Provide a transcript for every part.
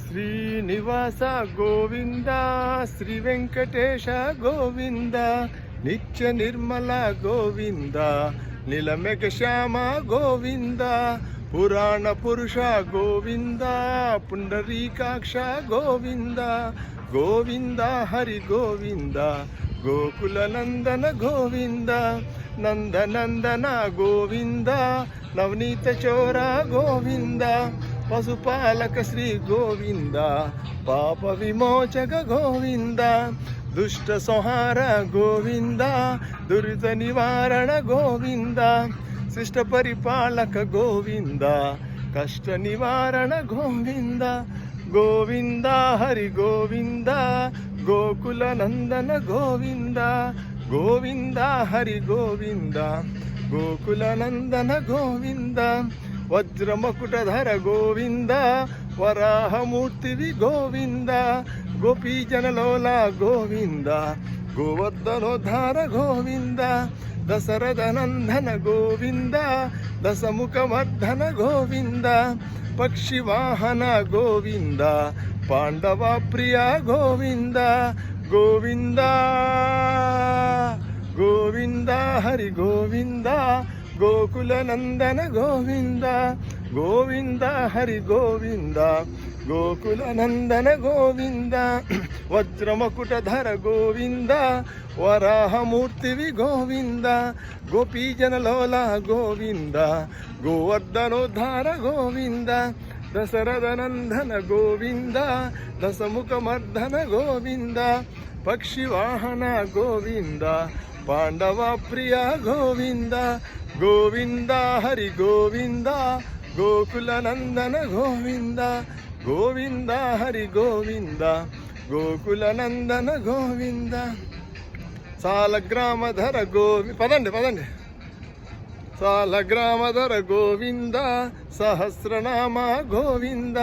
ಶ್ರೀನಿವಾಸ ಗೋವಿಂದ, ಶ್ರೀ ವೆಂಕಟೇಶ ಗೋವಿಂದ, ನಿತ್ಯ ನಿರ್ಮಲ ಗೋವಿಂದ, ನಿಲಮೆಗ ಶ್ಯಾಮ ಗೋವಿಂದ, ಪುರಾಣ ಪುರುಷ ಗೋವಿಂದ, ಪುಂಡರೀಕಾಕ್ಷ ಗೋವಿಂದ, ಗೋವಿಂದ ಹರಿ ಗೋವಿಂದ, ಗೋಕುಲ ನಂದನ ಗೋವಿಂದ, ನಂದನಂದನ ಗೋವಿಂದ, ನವನೀತ ಚೋರ ಗೋವಿಂದ, ಪಶುಪಾಲಕ ಶ್ರೀ ಗೋವಿಂದ, ಪಾಪ ವಿಮೋಚಕ ಗೋವಿಂದ, ದುಷ್ಟ ಸಂಹಾರ ಗೋವಿಂದ, ದುರಿತ ನಿವಾರಣ ಗೋವಿಂದ, ಶಿಷ್ಟ ಪರಿಪಾಲಕ ಗೋವಿಂದ, ಕಷ್ಟ ನಿವಾರಣ ಗೋವಿಂದ, ಗೋವಿಂದ ಹರಿ ಗೋವಿಂದ, ಗೋಕುಲ ನಂದನ ಗೋವಿಂದ, ಗೋವಿಂದ ಹರಿ ಗೋವಿಂದ, ಗೋಕುಲ ನಂದನ ಗೋವಿಂದ, ವಜ್ರ ಮಕುಟಧರ ಗೋವಿಂದ, ವರಾಹ ಮೂರ್ತಿವಿ ಗೋವಿಂದ, ಗೋಪಿ ಜನಲೋಲ ಗೋವಿಂದ, ಗೋವರ್ಧನೋದ್ಧಾರ ಗೋವಿಂದ, ದಶರಥ ನಂದನ ಗೋವಿಂದ, ದಶಮುಖಮರ್ಧನ ಗೋವಿಂದ, ಪಕ್ಷಿ ವಾಹನ ಗೋವಿಂದ, ಪಾಂಡವ ಪ್ರಿಯ ಗೋವಿಂದ, ಗೋವಿಂದ ಗೋವಿಂದ ಹರಿ ಗೋವಿಂದ, ಗೋಕುಲ ನಂದನ ಗೋವಿಂದ, ಗೋವಿಂದ ಹರಿ ಗೋವಿಂದ, ಗೋಕುಲ ನಂದನ ಗೋವಿಂದ, ವಜ್ರ ಮಕುಟಧರ ಗೋವಿಂದ, ವರಾಹ ಮೂರ್ತಿವಿ ಗೋವಿಂದ, ಗೋಪಿ ಜನಲೋಲ ಗೋವಿಂದ, ಗೋವರ್ಧನೋದ್ಧಾರ ಗೋವಿಂದ, ದಶರಥ ನಂದನ ಗೋವಿಂದ, ದಶಮುಖಮರ್ಧನ ಗೋವಿಂದ, ಪಕ್ಷಿ ವಾಹನ ಗೋವಿಂದ, ಪಾಂಡವ ಪ್ರಿಯ ಗೋವಿಂದ, ಗೋವಿಂದ ಹರಿ ಗೋವಿಂದ, ಗೋಕುಲ ನಂದನ ಗೋವಿಂದ, ಗೋವಿಂದ ಹರಿ ಗೋವಿಂದ, ಗೋಕುಲ ನಂದನ ಗೋವಿಂದ, ಸಾಲಗ್ರಾಮಧರ ಪದಂడి ಸಾಲಗ್ರಾಮಧರ ಗೋವಿಂದ, ಸಹಸ್ರನಾಮ ಗೋವಿಂದ,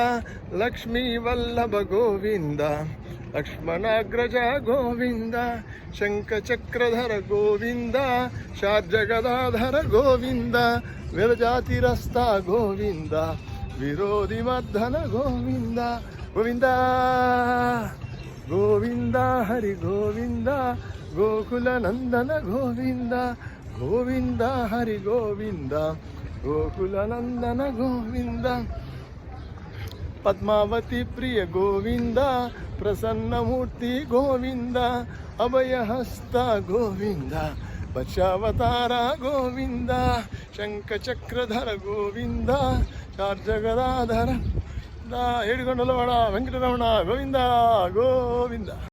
ಲಕ್ಷ್ಮೀ ವಲ್ಲಭ ಗೋವಿಂದ, ಲಕ್ಷ್ಮಣಾಗ್ರಜ ಗೋವಿಂದ, ಶಂಖಚಕ್ರಧರ ಗೋವಿಂದ, ಶಾರ್ಜಗದಾಧರ ಗೋವಿಂದ, ವಿರಜಾತಿರಸ್ತ ಗೋವಿಂದ, ವಿರೋಧಿ ಮರ್ಧನ ಗೋವಿಂದ, ಗೋವಿಂದ ಗೋವಿಂದ ಹರಿ ಗೋವಿಂದ, ಗೋಕುಲ ನಂದನ ಗೋವಿಂದ, ಗೋವಿಂದ ಹರಿ ಗೋವಿಂದ, ಗೋಕುಲ ನಂದನ ಗೋವಿಂದ, ಪದ್ಮಾವತಿ ಪ್ರಿಯ ಗೋವಿಂದ, ಪ್ರಸನ್ನ ಮೂರ್ತಿ ಗೋವಿಂದ, ಅಭಯಹಸ್ತ ಗೋವಿಂದ, ಬಚಾವತಾರ ಗೋವಿಂದ, ಶಂಖಚಕ್ರಧರ ಗೋವಿಂದ, ಶಾರ್ಜಗದಾಧರ ಹೇಳಿಕೊಂಡಲವಾಡ ವೆಂಕಟರಮಣ ಗೋವಿಂದ ಗೋವಿಂದ.